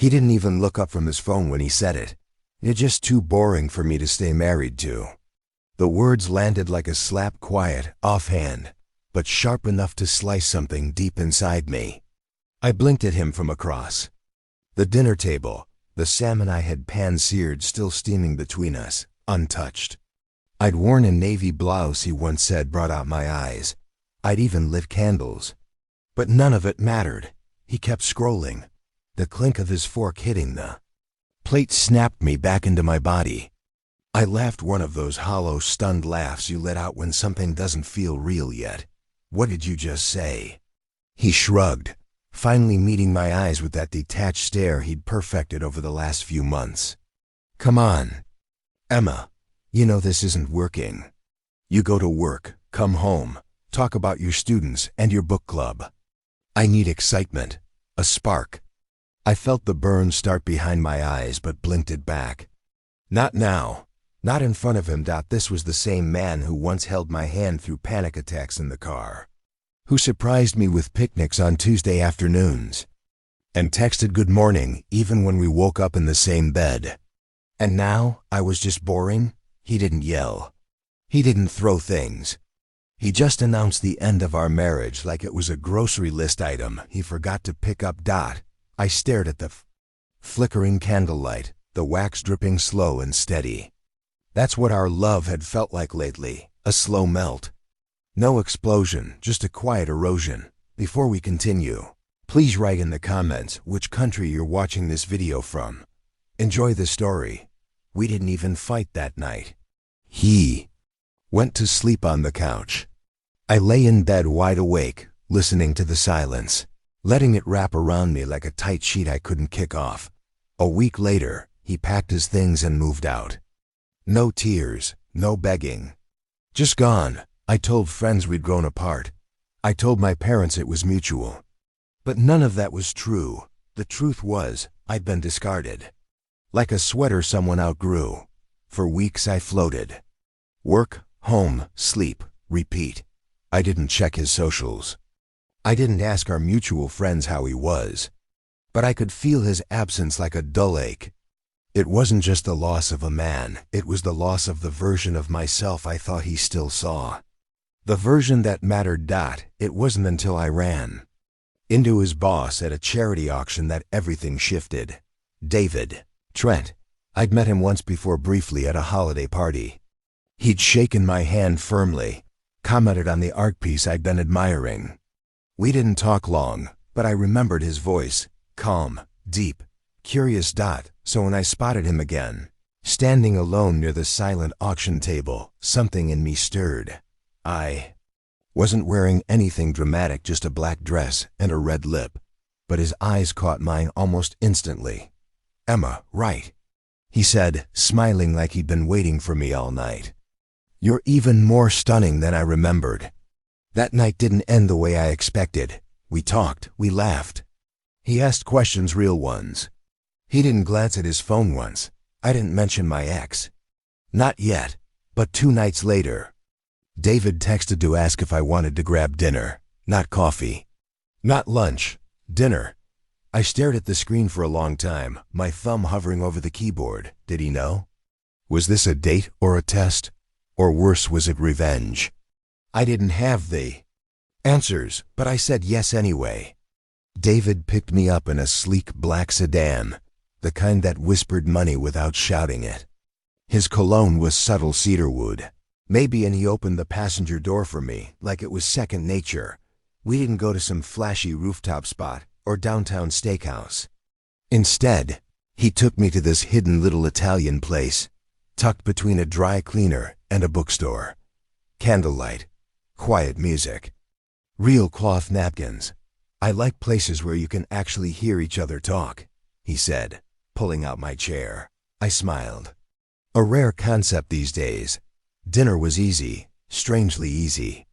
He didn't even look up from his phone when he said it. It's just too boring for me to stay married to. The words landed like a slap, quiet, offhand, but sharp enough to slice something deep inside me. I blinked at him from across the dinner table, the salmon I had pan-seared still steaming between us, untouched. I'd worn a navy blouse he once said brought out my eyes. I'd even lit candles. But none of it mattered. He kept scrolling. The clink of his fork hitting the plate snapped me back into my body. I laughed, one of those hollow, stunned laughs you let out when something doesn't feel real yet. What did you just say? He shrugged, finally meeting my eyes with that detached stare he'd perfected over the last few months. Come on, Emma, you know this isn't working. You go to work, come home, talk about your students and your book club. I need excitement, a spark. I felt the burn start behind my eyes but blinked it back. Not now. Not in front of him. This was the same man who once held my hand through panic attacks in the car, who surprised me with picnics on Tuesday afternoons, and texted good morning even when we woke up in the same bed. And now I was just boring. He didn't yell. He didn't throw things. He just announced the end of our marriage like it was a grocery list item he forgot to pick up. I stared at the flickering candlelight, the wax dripping slow and steady. That's what our love had felt like lately, a slow melt. No explosion, just a quiet erosion. Before we continue, please write in the comments which country you're watching this video from. Enjoy the story. We didn't even fight that night. He went to sleep on the couch. I lay in bed wide awake, listening to the silence, letting it wrap around me like a tight sheet I couldn't kick off. A week later, he packed his things and moved out. No tears, no begging. Just gone. I told friends we'd grown apart. I told my parents it was mutual. But none of that was true. The truth was, I'd been discarded. Like a sweater someone outgrew. For weeks I floated. Work, home, sleep, repeat. I didn't check his socials. I didn't ask our mutual friends how he was. But I could feel his absence like a dull ache. It wasn't just the loss of a man, it was the loss of the version of myself I thought he still saw. The version that mattered. It wasn't until I ran into his boss at a charity auction that everything shifted. David Trent. I'd met him once before briefly at a holiday party. He'd shaken my hand firmly, commented on the art piece I'd been admiring. We didn't talk long, but I remembered his voice, calm, deep, curious. So when I spotted him again, standing alone near the silent auction table, something in me stirred. I wasn't wearing anything dramatic, just a black dress and a red lip, but his eyes caught mine almost instantly. Emma, right, he said, smiling like he'd been waiting for me all night. You're even more stunning than I remembered. That night didn't end the way I expected. We talked, we laughed. He asked questions, real ones. He didn't glance at his phone once. I didn't mention my ex. Not yet, but 2 nights later, David texted to ask if I wanted to grab dinner. Not coffee. Not lunch. Dinner. I stared at the screen for a long time, my thumb hovering over the keyboard. Did he know? Was this a date or a test? Or worse, was it revenge? I didn't have the answers, but I said yes anyway. David picked me up in a sleek black sedan, the kind that whispered money without shouting it. His cologne was subtle cedarwood. Maybe, and he opened the passenger door for me like it was second nature. We didn't go to some flashy rooftop spot or downtown steakhouse. Instead, he took me to this hidden little Italian place, tucked between a dry cleaner and a bookstore. Candlelight, quiet music, real cloth napkins. I like places where you can actually hear each other talk, he said, pulling out my chair. I smiled. A rare concept these days. Dinner was easy, strangely easy.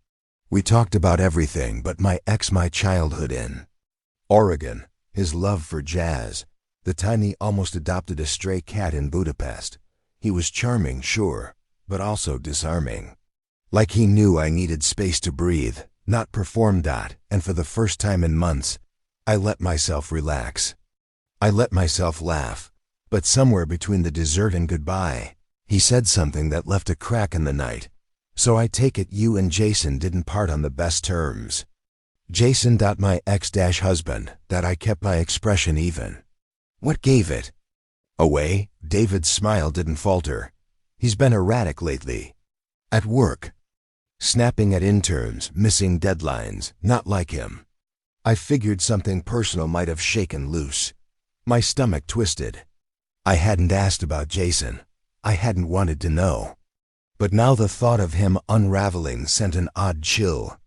We talked about everything but my ex, my childhood in Oregon, his love for jazz, the time he almost adopted a stray cat in Budapest. He was charming, sure, but also disarming. Like he knew I needed space to breathe, not perform. And for the first time in months, I let myself relax. I let myself laugh, but somewhere between the dessert and goodbye, he said something that left a crack in the night. So I take it you and Jason didn't part on the best terms. Jason, my ex-husband, that I kept my expression even. What gave it away? David's smile didn't falter. He's been erratic lately. At work. Snapping at interns, missing deadlines, not like him. I figured something personal might have shaken loose. My stomach twisted. I hadn't asked about Jason. I hadn't wanted to know. But now the thought of him unraveling sent an odd chill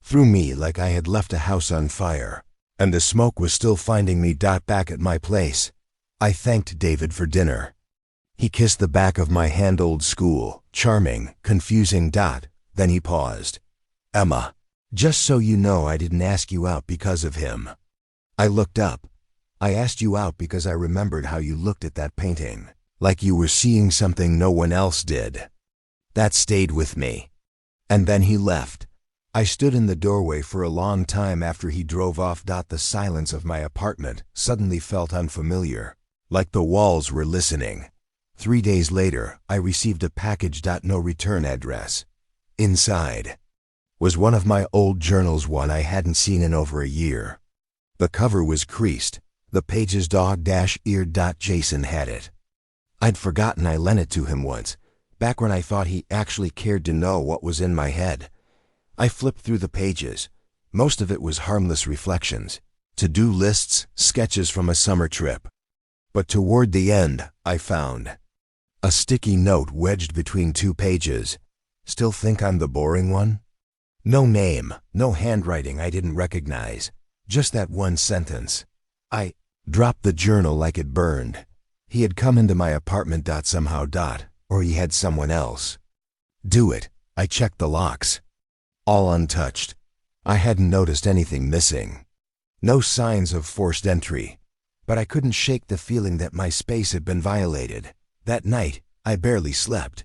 through me, like I had left a house on fire, and the smoke was still finding me. Back at my place, I thanked David for dinner. He kissed the back of my hand. Old school, charming, confusing. Then he paused. Emma, just so you know, I didn't ask you out because of him. I looked up. I asked you out because I remembered how you looked at that painting, like you were seeing something no one else did. That stayed with me. And then he left. I stood in the doorway for a long time after he drove off. The silence of my apartment suddenly felt unfamiliar, like the walls were listening. 3 days later, I received a package. No return address. Inside was one of my old journals, one I hadn't seen in over a year. The cover was creased, the pages dog-eared. Jason had it. I'd forgotten I lent it to him once, back when I thought he actually cared to know what was in my head. I flipped through the pages. Most of it was harmless reflections, to-do lists, sketches from a summer trip. But toward the end, I found a sticky note wedged between 2 pages. Still think I'm the boring one? No name, no handwriting I didn't recognize, just that one sentence. I dropped the journal like it burned. He had come into my apartment. Somehow. Or he had someone else do it. I checked the locks. All untouched. I hadn't noticed anything missing. No signs of forced entry. But I couldn't shake the feeling that my space had been violated. That night, I barely slept.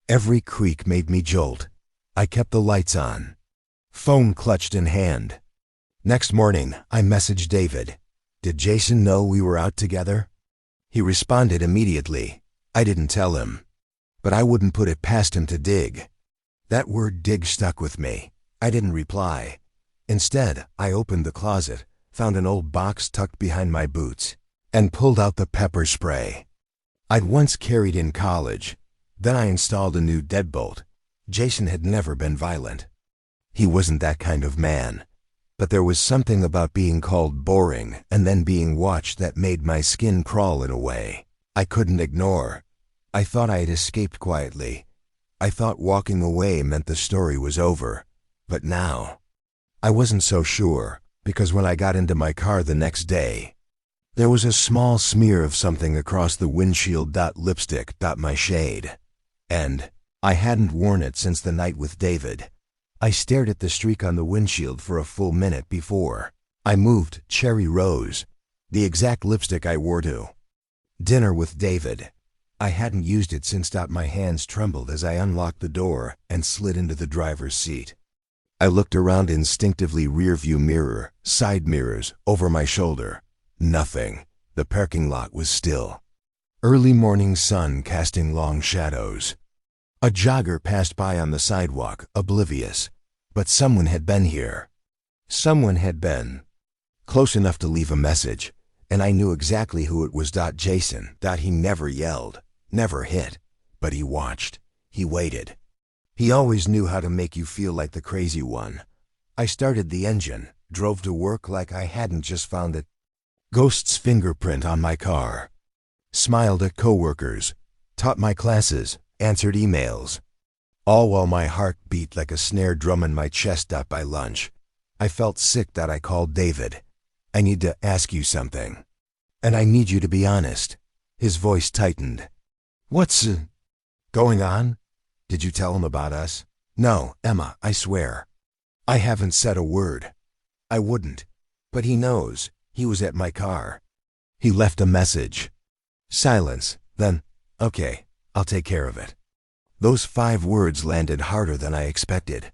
Every creak made me jolt. I kept the lights on. Phone clutched in hand. Next morning, I messaged David. Did Jason know we were out together? He responded immediately. I didn't tell him. But I wouldn't put it past him to dig. That word dig stuck with me. I didn't reply. Instead, I opened the closet, found an old box tucked behind my boots, and pulled out the pepper spray I'd once carried in college. Then I installed a new deadbolt. Jason had never been violent. He wasn't that kind of man. But there was something about being called boring and then being watched that made my skin crawl in a way I couldn't ignore. I thought I had escaped quietly. I thought walking away meant the story was over. But now, I wasn't so sure, because when I got into my car the next day, there was a small smear of something across the windshield. Lipstick. My shade. And I hadn't worn it since the night with David. I stared at the streak on the windshield for a full minute before I moved. Cherry Rose, the exact lipstick I wore to dinner with David. I hadn't used it since. My hands trembled as I unlocked the door and slid into the driver's seat. I looked around instinctively. Rearview mirror, side mirrors, over my shoulder. Nothing. The parking lot was still. Early morning sun casting long shadows. A jogger passed by on the sidewalk, oblivious. But someone had been here. Someone had been close enough to leave a message, and I knew exactly who it was. Jason. He never yelled, never hit, but he watched. He waited. He always knew how to make you feel like the crazy one. I started the engine, drove to work like I hadn't just found a ghost's fingerprint on my car. Smiled at coworkers, taught my classes, answered emails. All while my heart beat like a snare drum in my chest. By lunch, I felt sick. I called David. I need to ask you something. And I need you to be honest. His voice tightened. What's going on? Did you tell him about us? No, Emma, I swear. I haven't said a word. I wouldn't. But he knows. He was at my car. He left a message. Silence. Then, okay, I'll take care of it. Those 5 words landed harder than I expected.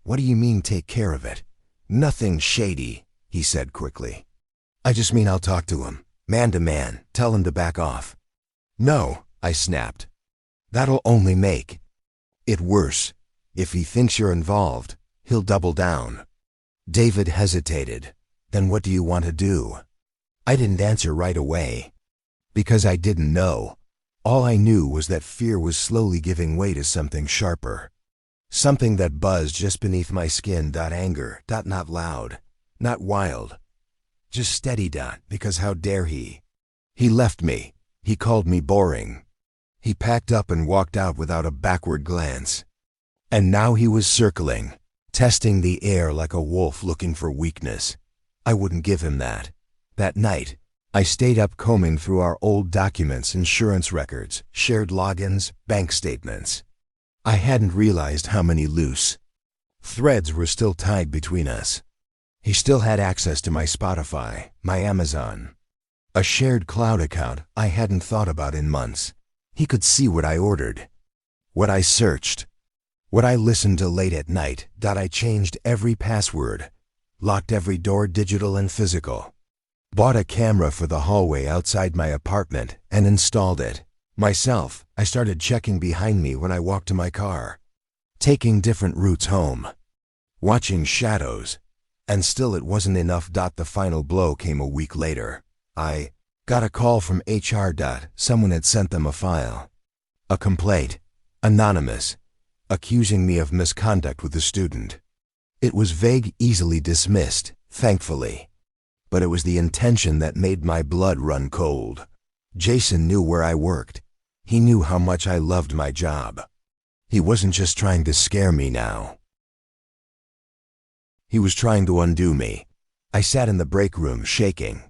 What do you mean, take care of it? Nothing shady, he said quickly. I just mean I'll talk to him. Man to man, tell him to back off. No, I snapped. That'll only make it worse. If he thinks you're involved, he'll double down. David hesitated. Then what do you want to do? I didn't answer right away. Because I didn't know. All I knew was that fear was slowly giving way to something sharper. Something that buzzed just beneath my skin. Anger. Not loud. Not wild. Just steady. Because how dare he? He left me. He called me boring. He packed up and walked out without a backward glance. And now he was circling, testing the air like a wolf looking for weakness. I wouldn't give him that. That night, I stayed up combing through our old documents, insurance records, shared logins, bank statements. I hadn't realized how many loose threads were still tied between us. He still had access to my Spotify, my Amazon, a shared cloud account I hadn't thought about in months. He could see what I ordered, what I searched, what I listened to late at night. I changed every password, locked every door, digital and physical. Bought a camera for the hallway outside my apartment and installed it. Myself, I started checking behind me when I walked to my car, taking different routes home, watching shadows, and still it wasn't enough. The final blow came a week later. I got a call from HR. Someone had sent them a file, a complaint, anonymous, accusing me of misconduct with a student. It was vague, easily dismissed, thankfully. But it was the intention that made my blood run cold. Jason knew where I worked. He knew how much I loved my job. He wasn't just trying to scare me now. He was trying to undo me. I sat in the break room shaking,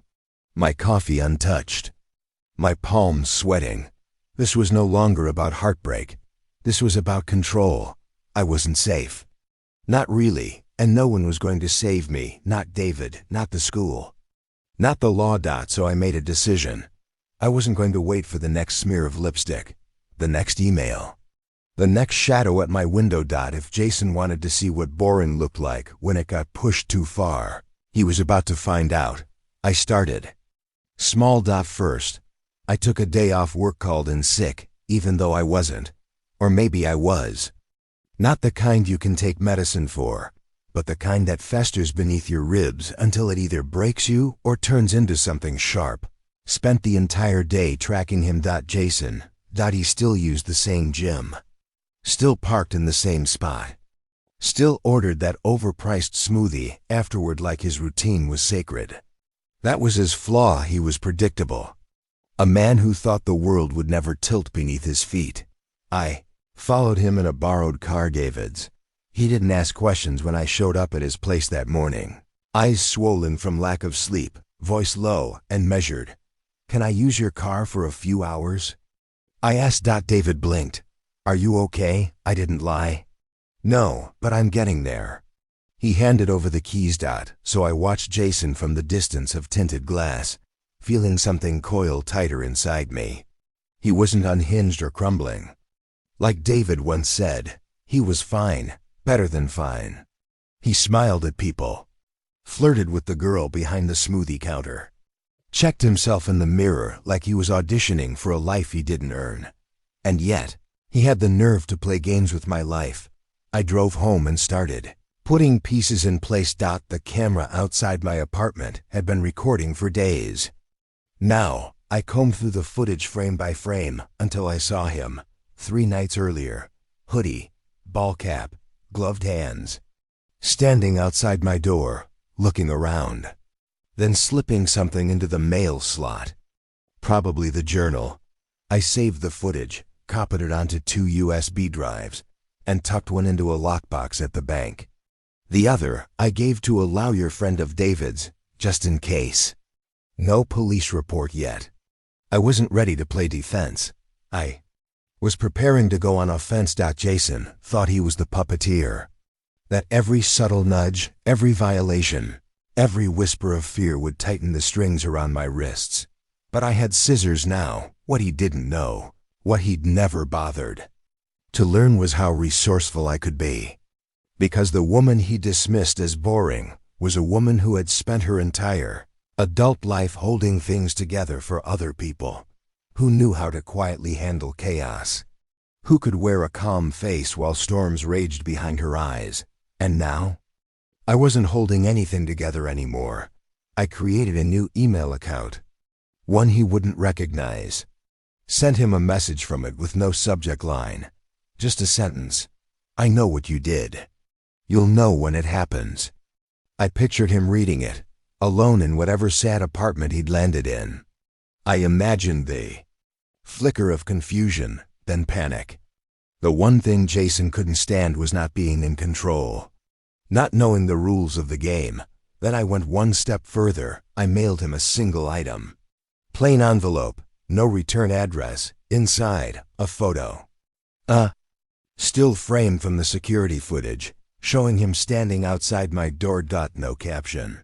my coffee untouched, my palms sweating. This was no longer about heartbreak. This was about control. I wasn't safe. Not really, and no one was going to save me. Not David, not the school, not the law. So I made a decision. I wasn't going to wait for the next smear of lipstick, the next email, the next shadow at my window. If Jason wanted to see what boring looked like when it got pushed too far, he was about to find out. I started small. First, I took a day off work, called in sick, even though I wasn't. Or maybe I was. Not the kind you can take medicine for, but the kind that festers beneath your ribs until it either breaks you or turns into something sharp. Spent the entire day tracking him. Jason. He still used the same gym. Still parked in the same spot. Still ordered that overpriced smoothie afterward like his routine was sacred. That was his flaw. He was predictable. A man who thought the world would never tilt beneath his feet. I followed him in a borrowed car. David's. He didn't ask questions when I showed up at his place that morning. Eyes swollen from lack of sleep, voice low and measured. Can I use your car for a few hours? I asked. David blinked. Are you okay? I didn't lie. No, but I'm getting there. He handed over the keys. So I watched Jason from the distance of tinted glass, feeling something coil tighter inside me. He wasn't unhinged or crumbling. Like David once said, he was fine, better than fine. He smiled at people, flirted with the girl behind the smoothie counter, checked himself in the mirror like he was auditioning for a life he didn't earn. And yet, he had the nerve to play games with my life. I drove home and started putting pieces in place. The camera outside my apartment had been recording for days. Now, I combed through the footage frame by frame until I saw him, 3 nights earlier, hoodie, ball cap, gloved hands, standing outside my door, looking around, then slipping something into the mail slot. Probably the journal. I saved the footage, copied it onto 2 USB drives, and tucked one into a lockbox at the bank. The other I gave to a lawyer friend of David's, just in case. No police report yet. I wasn't ready to play defense. I was preparing to go on offense. Jason thought he was the puppeteer. That every subtle nudge, every violation, every whisper of fear would tighten the strings around my wrists. But I had scissors now. What he didn't know, what he'd never bothered to learn, was how resourceful I could be. Because the woman he dismissed as boring was a woman who had spent her entire Adult life holding things together for other people. Who knew how to quietly handle chaos? Who could wear a calm face while storms raged behind her eyes? And now? I wasn't holding anything together anymore. I created a new email account. One he wouldn't recognize. Sent him a message from it with no subject line. Just a sentence. I know what you did. You'll know when it happens. I pictured him reading it, alone in whatever sad apartment he'd landed in. I imagined the flicker of confusion, then panic. The one thing Jason couldn't stand was not being in control. Not knowing the rules of the game. Then I went one step further. I mailed him a single item. Plain envelope, no return address, inside, a photo. Still framed from the security footage, showing him standing outside my door. No caption.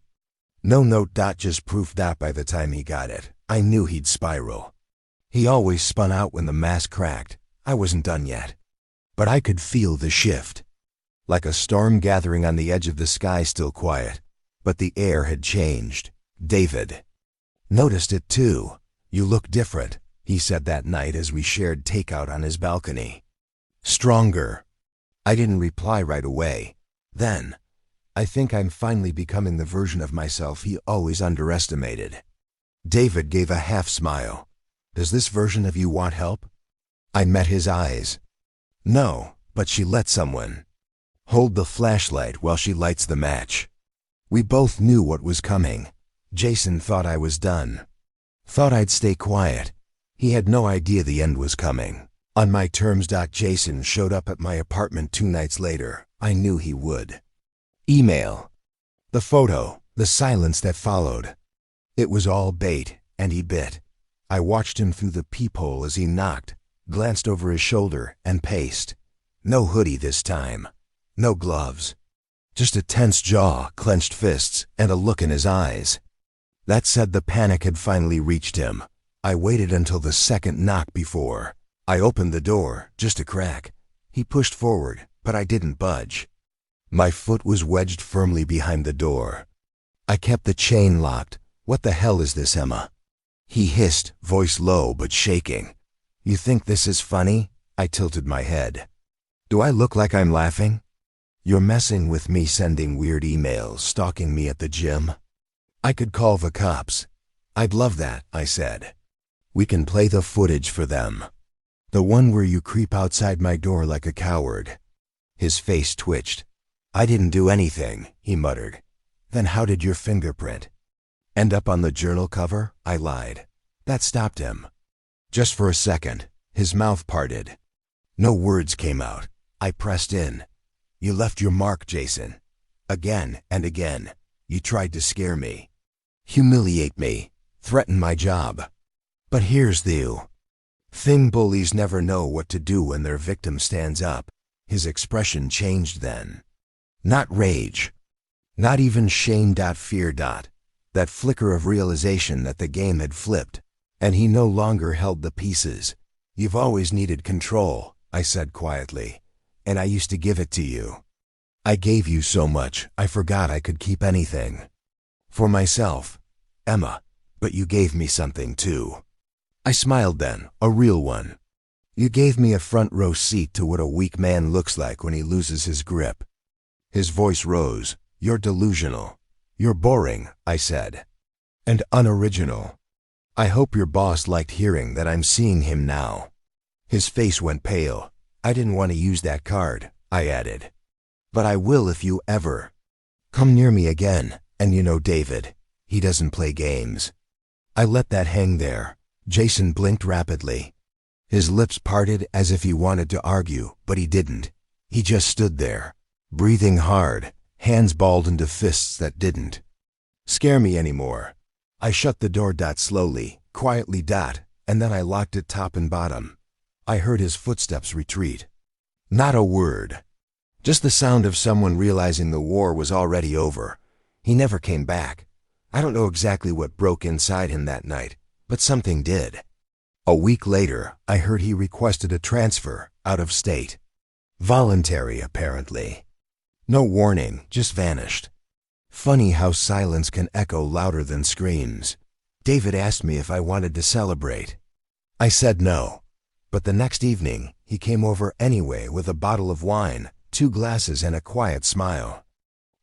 No note. Just proof. By the time he got it, I knew he'd spiral. He always spun out when the mask cracked. I wasn't done yet. But I could feel the shift. Like a storm gathering on the edge of the sky, still quiet. But the air had changed. David noticed it too. You look different, he said that night as we shared takeout on his balcony. Stronger. I didn't reply right away. Then, I think I'm finally becoming the version of myself he always underestimated. David gave a half smile. Does this version of you want help? I met his eyes. No, but she let someone hold the flashlight while she lights the match. We both knew what was coming. Jason thought I was done. Thought I'd stay quiet. He had no idea the end was coming. On my terms. Jason showed up at my apartment 2 nights later. I knew he would. Email. The photo. The silence that followed. It was all bait, and he bit. I watched him through the peephole as he knocked, glanced over his shoulder, and paced. No hoodie this time. No gloves. Just a tense jaw, clenched fists, and a look in his eyes. That said, the panic had finally reached him. I waited until the second knock before. I opened the door, just a crack. He pushed forward, but I didn't budge. My foot was wedged firmly behind the door. I kept the chain locked. What the hell is this, Emma? He hissed, voice low but shaking. You think this is funny? I tilted my head. Do I look like I'm laughing? You're messing with me, sending weird emails, stalking me at the gym. I could call the cops. I'd love that, I said. We can play the footage for them. The one where you creep outside my door like a coward. His face twitched. I didn't do anything, he muttered. Then how did your fingerprint end up on the journal cover? I lied. That stopped him. Just for a second, his mouth parted. No words came out. I pressed in. You left your mark, Jason. Again and again. You tried to scare me. Humiliate me. Threaten my job. But here's the thing. Bullies never know what to do when their victim stands up. His expression changed then. Not rage. Not even shame. Fear. That flicker of realization that the game had flipped, and he no longer held the pieces. You've always needed control, I said quietly, and I used to give it to you. I gave you so much, I forgot I could keep anything. For myself, Emma, but you gave me something too. I smiled then, a real one. You gave me a front row seat to what a weak man looks like when he loses his grip. His voice rose. You're delusional. You're boring, I said. And unoriginal. I hope your boss liked hearing that I'm seeing him now. His face went pale. I didn't want to use that card, I added. But I will if you ever come near me again. And you know David, he doesn't play games. I let that hang there. Jason blinked rapidly. His lips parted as if he wanted to argue, but he didn't. He just stood there, breathing hard, hands balled into fists that didn't scare me anymore. I shut the door. Slowly, quietly. And then I locked it top and bottom. I heard his footsteps retreat. Not a word. Just the sound of someone realizing the war was already over. He never came back. I don't know exactly what broke inside him that night, but something did. A week later, I heard he requested a transfer out of state. Voluntary, apparently. No warning, just vanished. Funny how silence can echo louder than screams. David asked me if I wanted to celebrate. I said no. But the next evening, he came over anyway with a bottle of wine, 2 glasses and a quiet smile.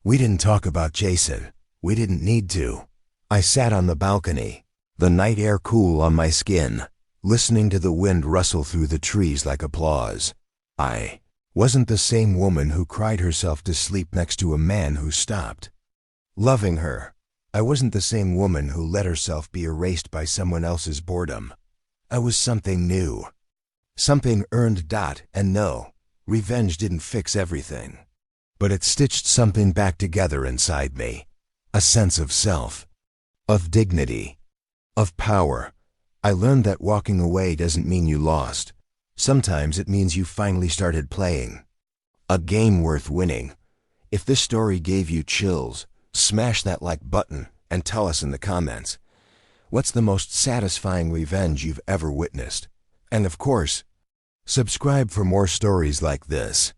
We didn't talk about Jason. We didn't need to. I sat on the balcony, the night air cool on my skin, listening to the wind rustle through the trees like applause. I wasn't the same woman who cried herself to sleep next to a man who stopped loving her. I wasn't the same woman who let herself be erased by someone else's boredom. I was something new. Something earned. And no, revenge didn't fix everything. But it stitched something back together inside me. A sense of self, of dignity, of power. I learned that walking away doesn't mean you lost. Sometimes it means you finally started playing. A game worth winning. If this story gave you chills, smash that like button and tell us in the comments. What's the most satisfying revenge you've ever witnessed? And of course, subscribe for more stories like this.